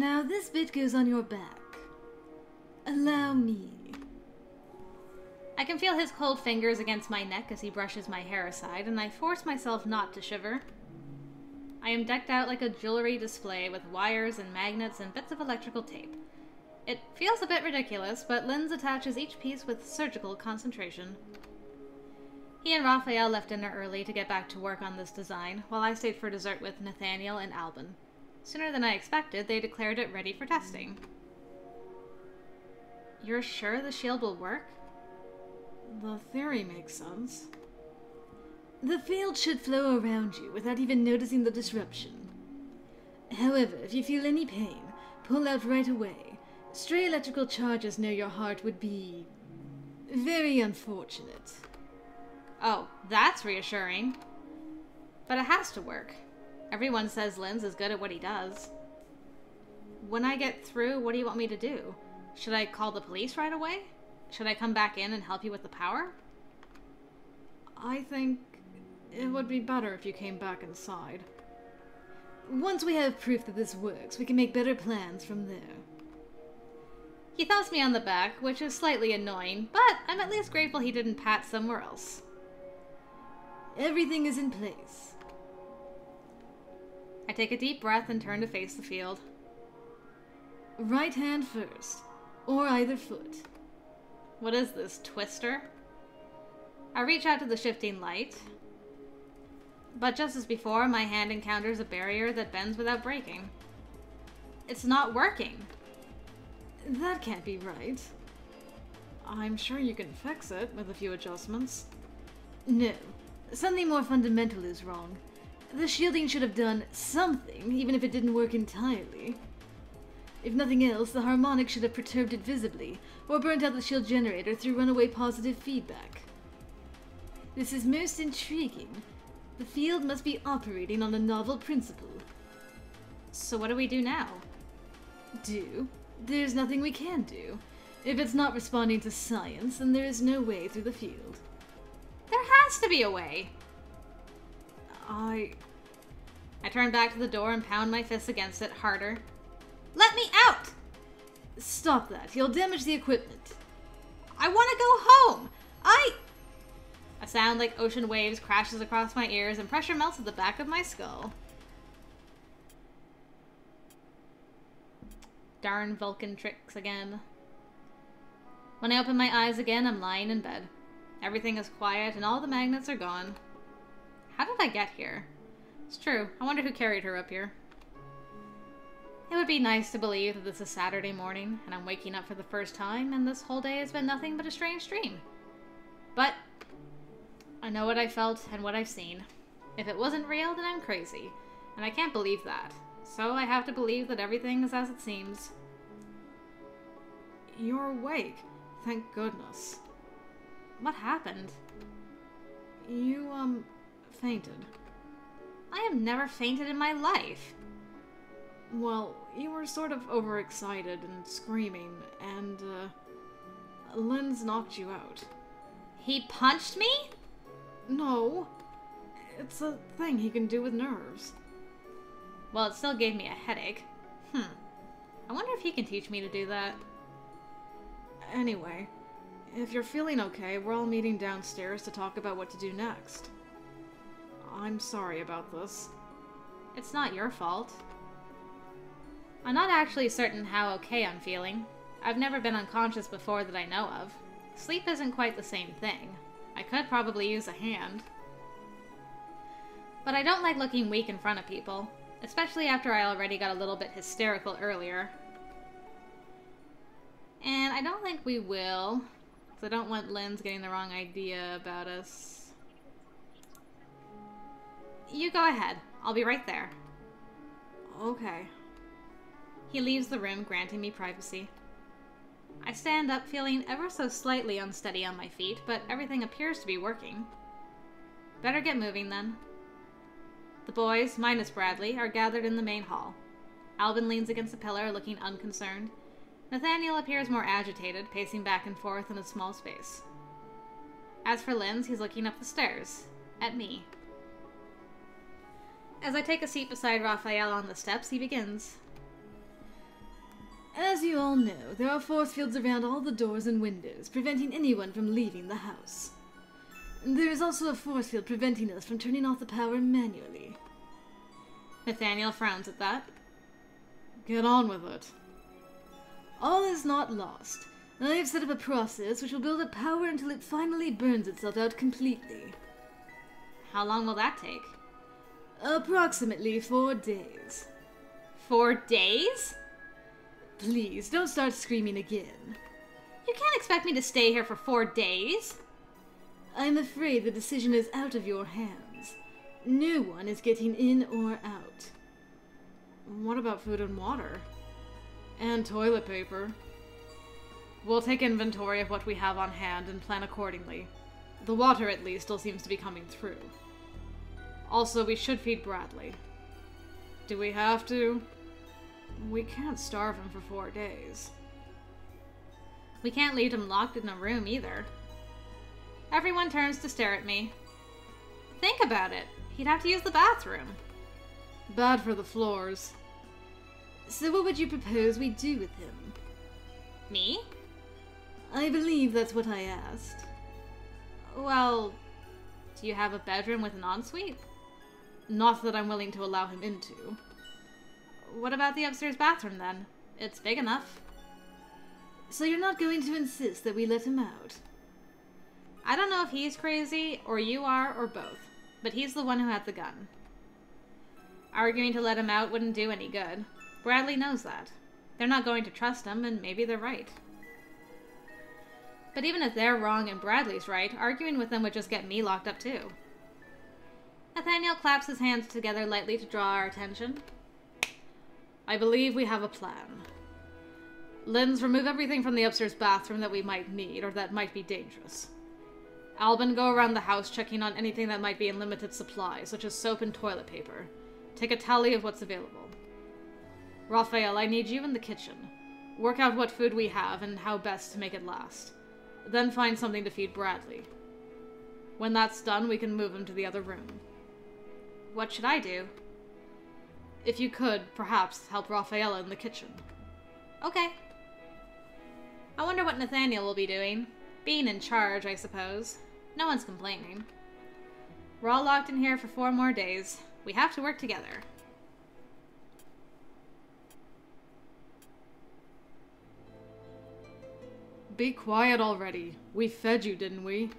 Now this bit goes on your back. Allow me. I can feel his cold fingers against my neck as he brushes my hair aside, and I force myself not to shiver. I am decked out like a jewelry display with wires and magnets and bits of electrical tape. It feels a bit ridiculous, but Linds attaches each piece with surgical concentration. He and Raphael left dinner early to get back to work on this design, while I stayed for dessert with Nathaniel and Albin. Sooner than I expected, they declared it ready for testing. You're sure the shield will work? The theory makes sense. The field should flow around you without even noticing the disruption. However, if you feel any pain, pull out right away. Stray electrical charges near your heart would be very unfortunate. Oh, that's reassuring. But it has to work. Everyone says Linds is good at what he does. When I get through, what do you want me to do? Should I call the police right away? Should I come back in and help you with the power? I think it would be better if you came back inside. Once we have proof that this works, we can make better plans from there. He thumps me on the back, which is slightly annoying, but I'm at least grateful he didn't pat somewhere else. Everything is in place. I take a deep breath and turn to face the field. Right hand first, or either foot. What is this, Twister? I reach out to the shifting light, but just as before, my hand encounters a barrier that bends without breaking. It's not working. That can't be right. I'm sure you can fix it with a few adjustments. No, something more fundamental is wrong. The shielding should have done something, even if it didn't work entirely. If nothing else, the harmonic should have perturbed it visibly, or burnt out the shield generator through runaway positive feedback. This is most intriguing. The field must be operating on a novel principle. So what do we do now? Do? There's nothing we can do. If it's not responding to science, then there is no way through the field. There has to be a way! I turn back to the door and pound my fists against it harder. Let me out! Stop that. You'll damage the equipment. I want to go home! A sound like ocean waves crashes across my ears and pressure melts at the back of my skull. Darn Vulcan tricks again. When I open my eyes again, I'm lying in bed. Everything is quiet and all the magnets are gone. How did I get here? It's true. I wonder who carried her up here. It would be nice to believe that this is Saturday morning and I'm waking up for the first time and this whole day has been nothing but a strange dream. But I know what I felt and what I've seen. If it wasn't real, then I'm crazy. And I can't believe that. So I have to believe that everything is as it seems. You're awake. Thank goodness. What happened? You, fainted. I have never fainted in my life. Well, you were sort of overexcited and screaming, and, Linds knocked you out. He punched me? No. It's a thing he can do with nerves. Well, it still gave me a headache. I wonder if he can teach me to do that. Anyway, if you're feeling okay, we're all meeting downstairs to talk about what to do next. I'm sorry about this. It's not your fault. I'm not actually certain how okay I'm feeling. I've never been unconscious before that I know of. Sleep isn't quite the same thing. I could probably use a hand. But I don't like looking weak in front of people, especially after I already got a little bit hysterical earlier. And I don't think we will, because I don't want Linds getting the wrong idea about us. You go ahead. I'll be right there. Okay. He leaves the room, granting me privacy. I stand up, feeling ever so slightly unsteady on my feet, but everything appears to be working. Better get moving, then. The boys, minus Bradley, are gathered in the main hall. Albin leans against a pillar, looking unconcerned. Nathaniel appears more agitated, pacing back and forth in a small space. As for Linds, he's looking up the stairs, at me. As I take a seat beside Raphael on the steps, he begins. As you all know, there are force fields around all the doors and windows, preventing anyone from leaving the house. There is also a force field preventing us from turning off the power manually. Nathaniel frowns at that. Get on with it. All is not lost. I have set up a process which will build up power until it finally burns itself out completely. How long will that take? Approximately 4 days. 4 days? Please, don't start screaming again. You can't expect me to stay here for 4 days. I'm afraid the decision is out of your hands. No one is getting in or out. What about food and water? And toilet paper? We'll take inventory of what we have on hand and plan accordingly. The water, at least, still seems to be coming through. Also, we should feed Bradley. Do we have to? We can't starve him for 4 days. We can't leave him locked in a room either. Everyone turns to stare at me. Think about it. He'd have to use the bathroom. Bad for the floors. So what would you propose we do with him? Me? I believe that's what I asked. Well, do you have a bedroom with an ensuite? Not that I'm willing to allow him into. What about the upstairs bathroom then? It's big enough. So you're not going to insist that we let him out? I don't know if he's crazy, or you are, or both, but he's the one who had the gun. Arguing to let him out wouldn't do any good. Bradley knows that. They're not going to trust him, and maybe they're right. But even if they're wrong and Bradley's right, arguing with them would just get me locked up too. Nathaniel claps his hands together lightly to draw our attention. I believe we have a plan. Linds, remove everything from the upstairs bathroom that we might need, or that might be dangerous. Albin, go around the house checking on anything that might be in limited supply, such as soap and toilet paper. Take a tally of what's available. Raphael, I need you in the kitchen. Work out what food we have and how best to make it last. Then find something to feed Bradley. When that's done, we can move him to the other room. What should I do? If you could, perhaps help Raphaela in the kitchen. Okay. I wonder what Nathaniel will be doing. Being in charge, I suppose. No one's complaining. We're all locked in here for 4 more days. We have to work together. Be quiet already. We fed you, didn't we?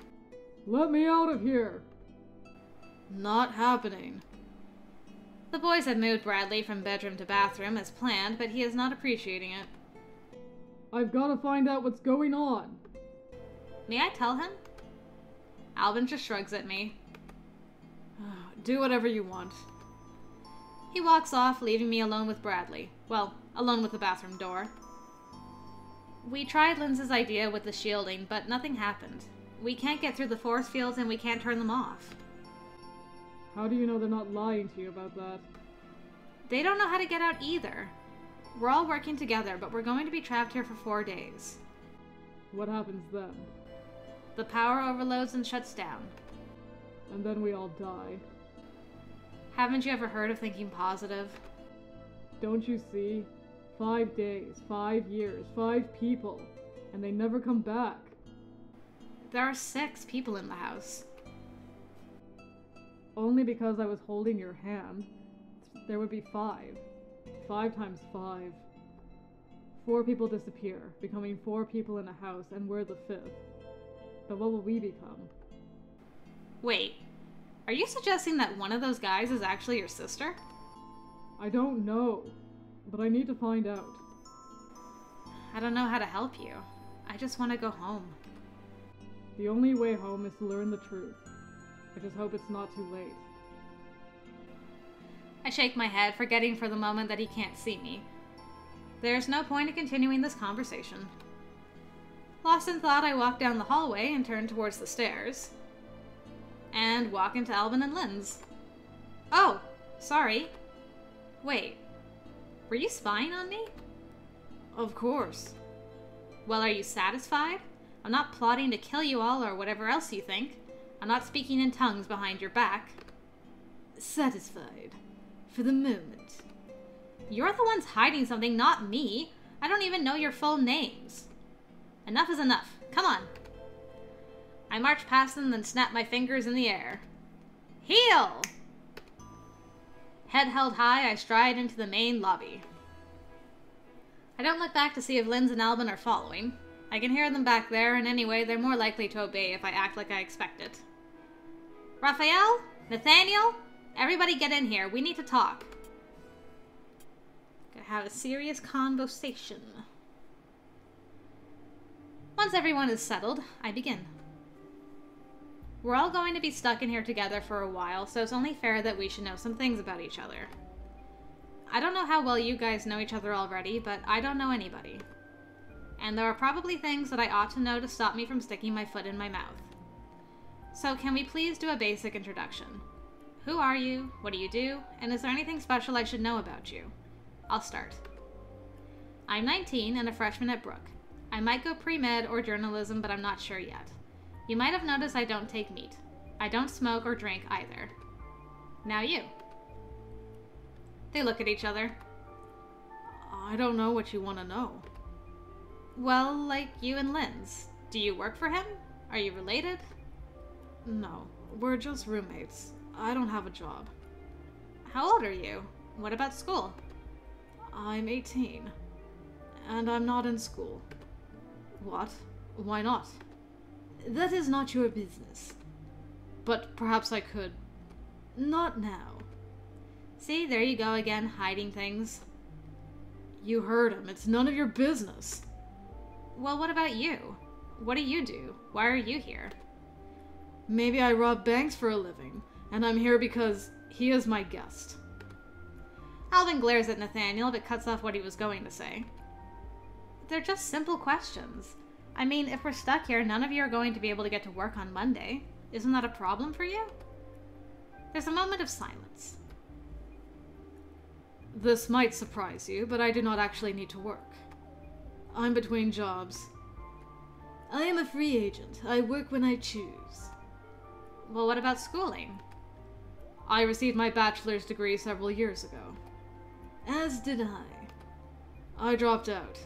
Let me out of here! Not happening. The boys had moved Bradley from bedroom to bathroom as planned, but he is not appreciating it. I've got to find out what's going on. May I tell him? Albin just shrugs at me. Do whatever you want. He walks off, leaving me alone with Bradley. Well, alone with the bathroom door. We tried Linds's idea with the shielding, but nothing happened. We can't get through the force fields and we can't turn them off. How do you know they're not lying to you about that? They don't know how to get out either. We're all working together, but we're going to be trapped here for 4 days. What happens then? The power overloads and shuts down. And then we all die. Haven't you ever heard of thinking positive? Don't you see? 5 days, 5 years, 5 people, and they never come back. There are 6 people in the house. Only because I was holding your hand. There would be 5. 5 times 5. 4 people disappear, becoming 4 people in a house, and we're the 5th. But what will we become? Wait, are you suggesting that one of those guys is actually your sister? I don't know, but I need to find out. I don't know how to help you. I just want to go home. The only way home is to learn the truth. I just hope it's not too late. I shake my head, forgetting for the moment that he can't see me. There's no point in continuing this conversation. Lost in thought, I walk down the hallway and turn towards the stairs. And walk into Albin and Linds. Oh, sorry. Wait, were you spying on me? Of course. Well, are you satisfied? I'm not plotting to kill you all or whatever else you think. I'm not speaking in tongues behind your back. Satisfied. For the moment. You're the ones hiding something, not me. I don't even know your full names. Enough is enough. Come on. I march past them, then snap my fingers in the air. Heel! Head held high, I stride into the main lobby. I don't look back to see if Linds and Albin are following. I can hear them back there, and anyway, they're more likely to obey if I act like I expect it. Raphael? Nathaniel? Everybody get in here. We need to talk. Gonna have a serious conversation. Once everyone is settled, I begin. We're all going to be stuck in here together for a while, so it's only fair that we should know some things about each other. I don't know how well you guys know each other already, but I don't know anybody. And there are probably things that I ought to know to stop me from sticking my foot in my mouth. So can we please do a basic introduction? Who are you? What do you do? And is there anything special I should know about you? I'll start. I'm 19 and a freshman at Brook. I might go pre-med or journalism, but I'm not sure yet. You might have noticed I don't take meat. I don't smoke or drink either. Now you. They look at each other. I don't know what you want to know. Well, like you and Linds. Do you work for him? Are you related? No, we're just roommates. I don't have a job. How old are you? What about school? I'm 18. And I'm not in school. What? Why not? That is not your business. But perhaps I could. Not now. See, there you go again, hiding things. You heard him. It's none of your business. Well, what about you? What do you do? Why are you here? Maybe I rob banks for a living, and I'm here because he is my guest. Alvin glares at Nathaniel, but cuts off what he was going to say. They're just simple questions. I mean, if we're stuck here, none of you are going to be able to get to work on Monday. Isn't that a problem for you? There's a moment of silence. This might surprise you, but I do not actually need to work. I'm between jobs. I am a free agent. I work when I choose. Well, what about schooling? I received my bachelor's degree several years ago. As did I. I dropped out.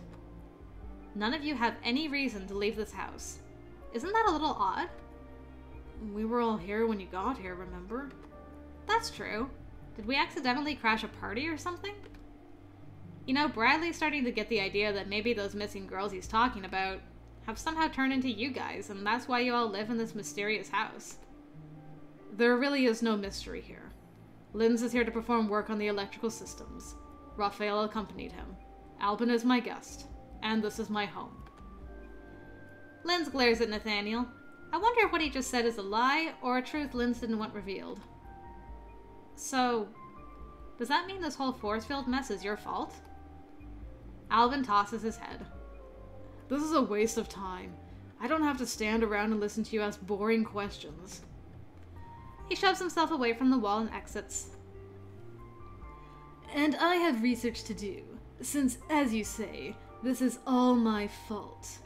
None of you have any reason to leave this house. Isn't that a little odd? We were all here when you got here, remember? That's true. Did we accidentally crash a party or something? You know, Bradley's starting to get the idea that maybe those missing girls he's talking about have somehow turned into you guys, and that's why you all live in this mysterious house. There really is no mystery here. Linds is here to perform work on the electrical systems. Raphael accompanied him. Albin is my guest. And this is my home. Linds glares at Nathaniel. I wonder if what he just said is a lie, or a truth Linds didn't want revealed. So, does that mean this whole force field mess is your fault? Alvin tosses his head. This is a waste of time. I don't have to stand around and listen to you ask boring questions. He shoves himself away from the wall and exits. And I have research to do, since, as you say, this is all my fault.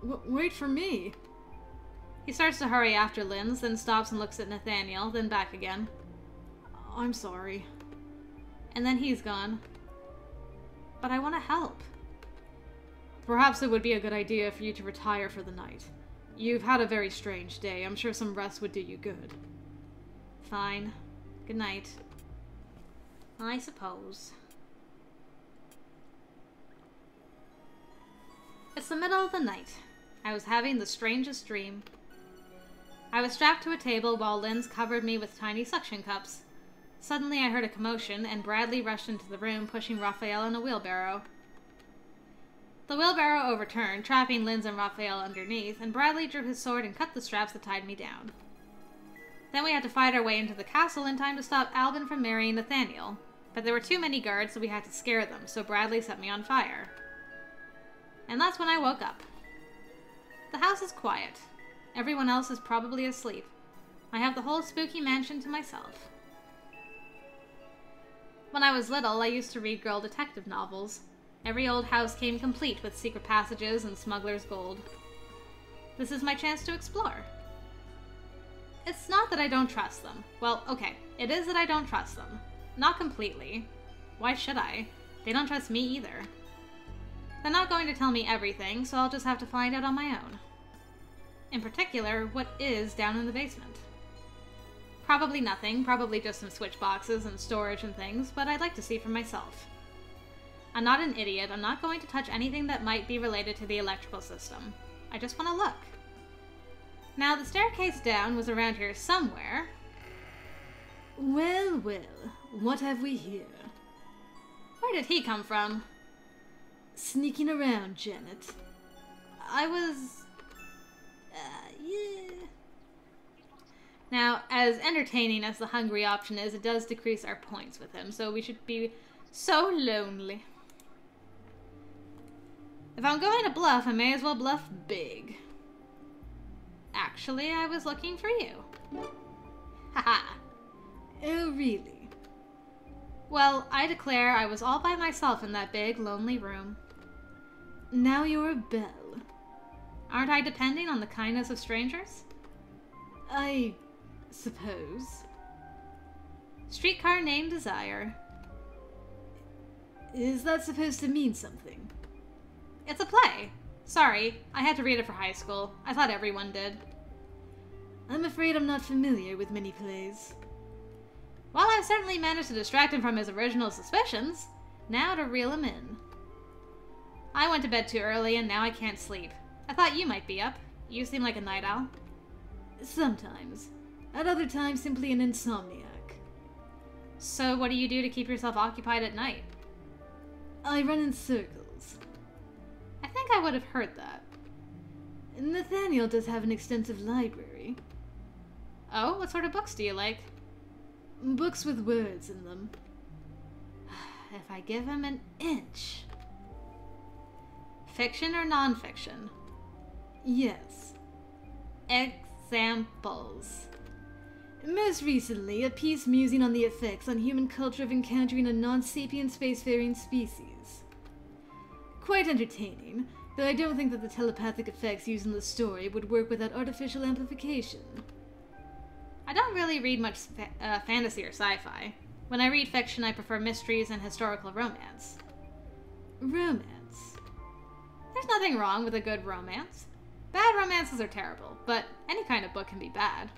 Wait for me. He starts to hurry after Linds, then stops and looks at Nathaniel, then back again. I'm sorry. And then he's gone. But I want to help. Perhaps it would be a good idea for you to retire for the night. You've had a very strange day. I'm sure some rest would do you good. Fine. Good night. I suppose. It's the middle of the night. I was having the strangest dream. I was strapped to a table while Linds covered me with tiny suction cups. Suddenly I heard a commotion, and Bradley rushed into the room, pushing Raphael in a wheelbarrow. The wheelbarrow overturned, trapping Linds and Raphael underneath, and Bradley drew his sword and cut the straps that tied me down. Then we had to fight our way into the castle in time to stop Albin from marrying Nathaniel. But there were too many guards, so we had to scare them, so Bradley set me on fire. And that's when I woke up. The house is quiet. Everyone else is probably asleep. I have the whole spooky mansion to myself. When I was little, I used to read girl detective novels. Every old house came complete with secret passages and smuggler's gold. This is my chance to explore. It's not that I don't trust them. Well, okay, it is that I don't trust them. Not completely. Why should I? They don't trust me either. They're not going to tell me everything, so I'll just have to find out on my own. In particular, what is down in the basement. Probably nothing, probably just some switch boxes and storage and things, but I'd like to see for myself. I'm not an idiot, I'm not going to touch anything that might be related to the electrical system. I just want to look. Now, the staircase down was around here somewhere. Well, well, what have we here? Where did he come from? Sneaking around, Janet. I was... yeah. Now, as entertaining as the hungry option is, it does decrease our points with him, so we should be so lonely. If I'm going to bluff, I may as well bluff big. Actually, I was looking for you. Haha. Oh, really? Well, I declare I was all by myself in that big, lonely room. Now you're a belle. Aren't I depending on the kindness of strangers? I suppose. Streetcar named Desire. Is that supposed to mean something? It's a play. Sorry, I had to read it for high school. I thought everyone did. I'm afraid I'm not familiar with many plays. Well, I've certainly managed to distract him from his original suspicions. Now to reel him in. I went to bed too early and now I can't sleep. I thought you might be up. You seem like a night owl. Sometimes. At other times, simply an insomniac. So what do you do to keep yourself occupied at night? I run in circles. I think I would have heard that. Nathaniel does have an extensive library. Oh, what sort of books do you like? Books with words in them. If I give him an inch. Fiction or non-fiction? Yes. Examples. Most recently, a piece musing on the effects on human culture of encountering a non-sapient spacefaring species. Quite entertaining, though I don't think that the telepathic effects used in the story would work without artificial amplification. I don't really read much fantasy or sci-fi. When I read fiction, I prefer mysteries and historical romance. Romance? There's nothing wrong with a good romance. Bad romances are terrible, but any kind of book can be bad.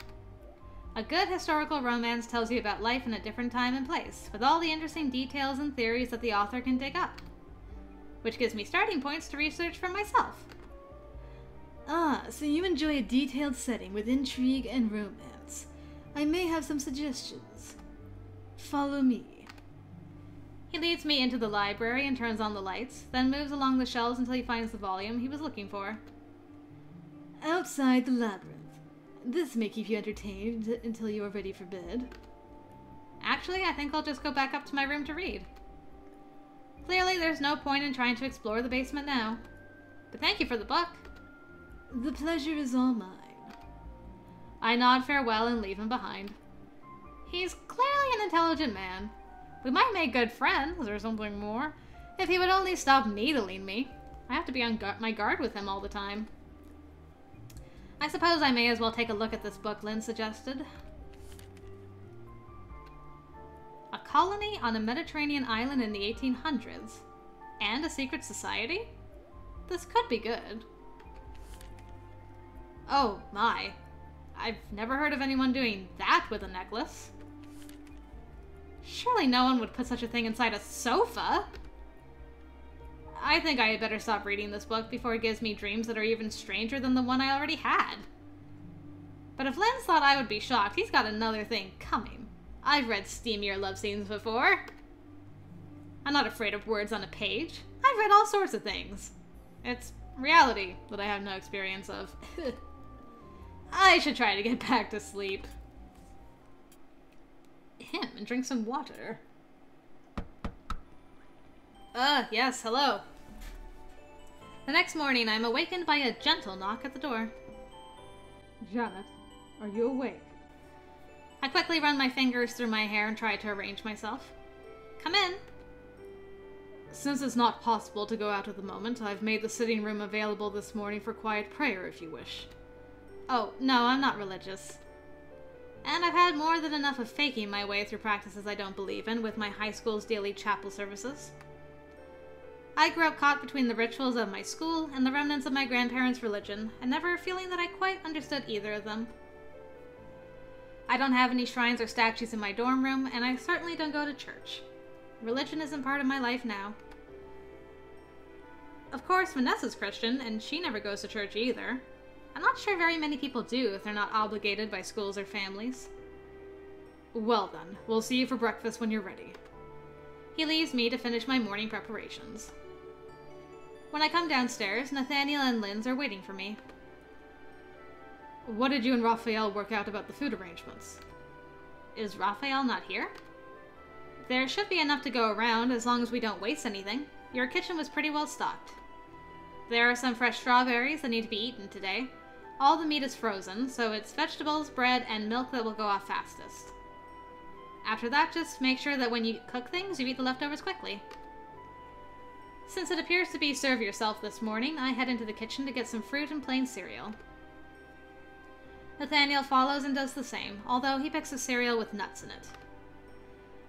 A good historical romance tells you about life in a different time and place, with all the interesting details and theories that the author can dig up. Which gives me starting points to research for myself. Ah, so you enjoy a detailed setting with intrigue and romance. I may have some suggestions. Follow me. He leads me into the library and turns on the lights, then moves along the shelves until he finds the volume he was looking for. Outside the labyrinth. This may keep you entertained until you are ready for bed. Actually, I think I'll just go back up to my room to read. Clearly, there's no point in trying to explore the basement now. But thank you for the book. The pleasure is all mine. I nod farewell and leave him behind. He's clearly an intelligent man. We might make good friends, or something more, if he would only stop needling me. I have to be on my guard with him all the time. I suppose I may as well take a look at this book Linds suggested. A colony on a Mediterranean island in the 1800s. And a secret society? This could be good. Oh my. I've never heard of anyone doing that with a necklace. Surely no one would put such a thing inside a sofa. I think I had better stop reading this book before it gives me dreams that are even stranger than the one I already had. But if Linds thought I would be shocked, he's got another thing coming. I've read steamier love scenes before. I'm not afraid of words on a page. I've read all sorts of things. It's reality that I have no experience of. I should try to get back to sleep. And drink some water. Yes, hello. The next morning, I'm awakened by a gentle knock at the door. Janet, are you awake? I quickly run my fingers through my hair and try to arrange myself. Come in. Since it's not possible to go out at the moment, I've made the sitting room available this morning for quiet prayer if you wish. Oh, no, I'm not religious. And I've had more than enough of faking my way through practices I don't believe in with my high school's daily chapel services. I grew up caught between the rituals of my school and the remnants of my grandparents' religion, and never feeling that I quite understood either of them. I don't have any shrines or statues in my dorm room, and I certainly don't go to church. Religion isn't part of my life now. Of course, Vanessa's Christian, and she never goes to church either. I'm not sure very many people do if they're not obligated by schools or families. Well then, we'll see you for breakfast when you're ready. He leaves me to finish my morning preparations. When I come downstairs, Nathaniel and Linds are waiting for me. What did you and Raphael work out about the food arrangements? Is Raphael not here? There should be enough to go around as long as we don't waste anything. Your kitchen was pretty well stocked. There are some fresh strawberries that need to be eaten today. All the meat is frozen, so it's vegetables, bread, and milk that will go off fastest. After that, just make sure that when you cook things, you eat the leftovers quickly. Since it appears to be serve yourself this morning, I head into the kitchen to get some fruit and plain cereal. Nathaniel follows and does the same, although he picks a cereal with nuts in it.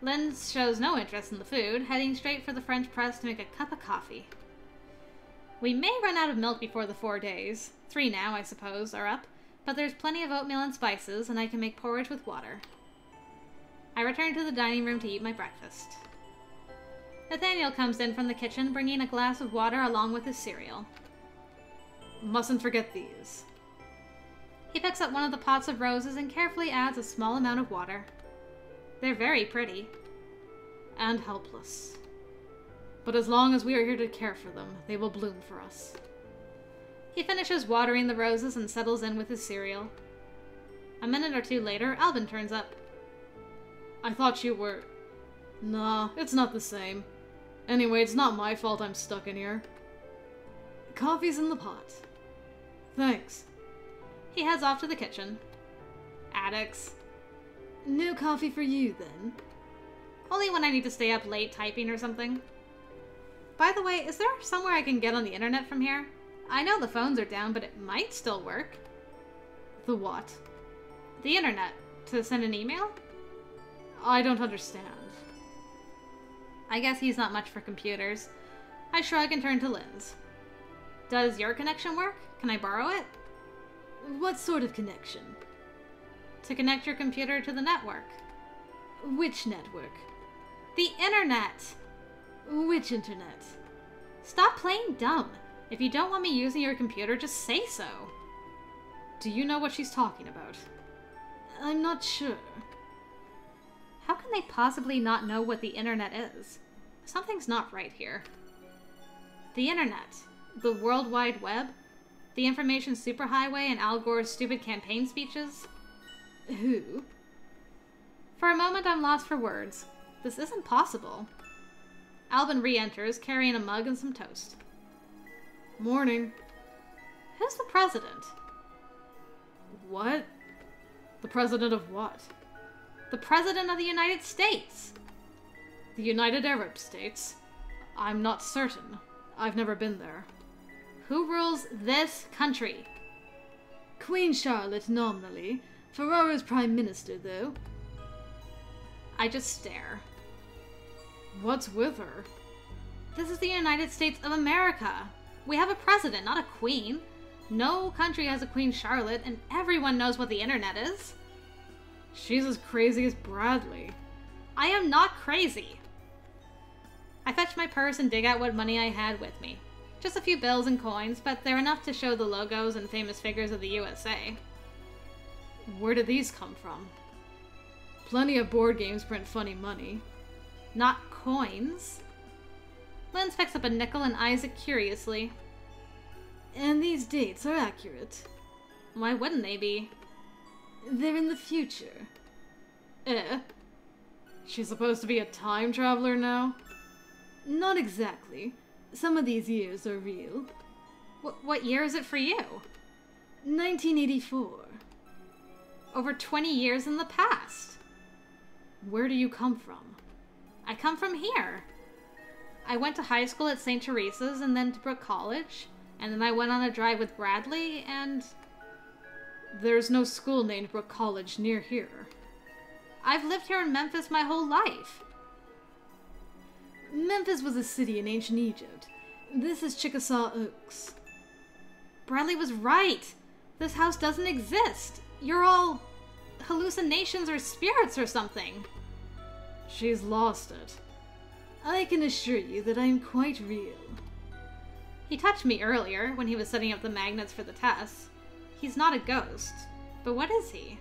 Linds shows no interest in the food, heading straight for the French press to make a cup of coffee. We may run out of milk before the 4 days, 3 now, I suppose, are up, but there's plenty of oatmeal and spices, and I can make porridge with water. I return to the dining room to eat my breakfast. Nathaniel comes in from the kitchen, bringing a glass of water along with his cereal. Mustn't forget these. He picks up one of the pots of roses and carefully adds a small amount of water. They're very pretty. And helpless. But as long as we are here to care for them, they will bloom for us. He finishes watering the roses and settles in with his cereal. A minute or two later, Albin turns up. I thought you were... Nah, it's not the same. Anyway, it's not my fault I'm stuck in here. Coffee's in the pot. Thanks. He heads off to the kitchen. Addicts. No coffee for you, then? Only when I need to stay up late typing or something. By the way, is there somewhere I can get on the internet from here? I know the phones are down, but it might still work. The what? The internet. To send an email? I don't understand. I guess he's not much for computers. I shrug and turn to Linds. Does your connection work? Can I borrow it? What sort of connection? To connect your computer to the network. Which network? The internet! Which internet? Stop playing dumb. If you don't want me using your computer, just say so. Do you know what she's talking about? I'm not sure. How can they possibly not know what the internet is? Something's not right here. The internet. The World Wide Web. The information superhighway and Al Gore's stupid campaign speeches. Who? For a moment, I'm lost for words. This isn't possible. Albin re-enters, carrying a mug and some toast. Morning. Who's the president? What? The president of what? The president of the United States. The United Arab States? I'm not certain. I've never been there. Who rules this country? Queen Charlotte, nominally. Ferrara's prime minister, though. I just stare. What's with her? This is the United States of America. We have a president, not a queen. No country has a Queen Charlotte, and everyone knows what the internet is. She's as crazy as Bradley. I am not crazy. I fetch my purse and dig out what money I had with me. Just a few bills and coins, but they're enough to show the logos and famous figures of the USA. Where did these come from? Plenty of board games print funny money. Not coins. Linds picks up a nickel and eyes it curiously. And these dates are accurate. Why wouldn't they be? They're in the future. She's supposed to be a time traveler now? Not exactly. Some of these years are real. What year is it for you? 1984. Over 20 years in the past. Where do you come from? I come from here. I went to high school at St. Teresa's and then to Brook College, and then I went on a drive with Bradley, and... There's no school named Brook College near here. I've lived here in Memphis my whole life. Memphis was a city in ancient Egypt. This is Chickasaw Oaks. Bradley was right. This house doesn't exist. You're all hallucinations or spirits or something. She's lost it. I can assure you that I'm quite real. He touched me earlier when he was setting up the magnets for the tests. He's not a ghost. But what is he?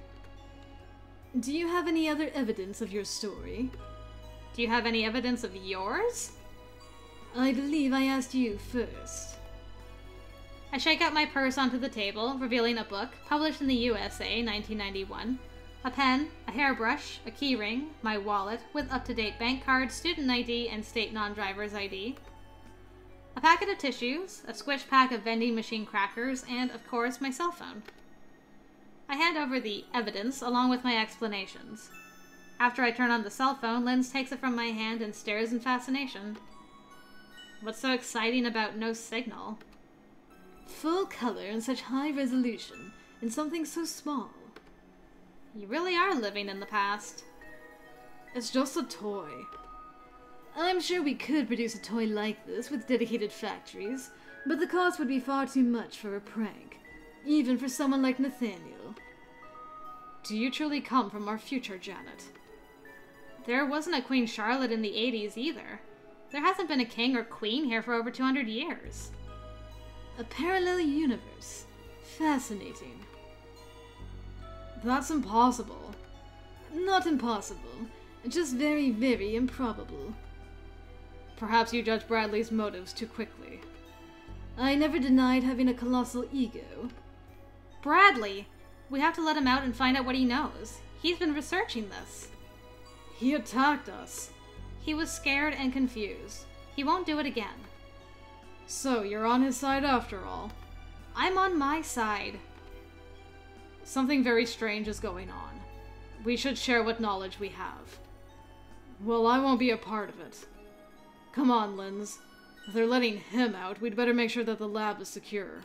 Do you have any other evidence of your story? Do you have any evidence of yours? I believe I asked you first. I shake out my purse onto the table, revealing a book published in the USA, 1991, a pen, a hairbrush, a keyring, my wallet with up-to-date bank card, student ID, and state non-driver's ID, a packet of tissues, a squish pack of vending machine crackers, and, of course, my cell phone. I hand over the evidence along with my explanations. After I turn on the cell phone, Linds takes it from my hand and stares in fascination. What's so exciting about no signal? Full color and such high resolution in something so small. You really are living in the past. It's just a toy. I'm sure we could produce a toy like this with dedicated factories, but the cost would be far too much for a prank, even for someone like Nathaniel. Do you truly come from our future, Janet? There wasn't a Queen Charlotte in the 80s either. There hasn't been a king or queen here for over 200 years. A parallel universe. Fascinating. That's impossible. Not impossible, just very, very improbable. Perhaps you judge Bradley's motives too quickly. I never denied having a colossal ego. Bradley! We have to let him out and find out what he knows. He's been researching this. He attacked us. He was scared and confused. He won't do it again. So, you're on his side after all. I'm on my side. Something very strange is going on. We should share what knowledge we have. Well, I won't be a part of it. Come on, Linds. If they're letting him out, we'd better make sure that the lab is secure.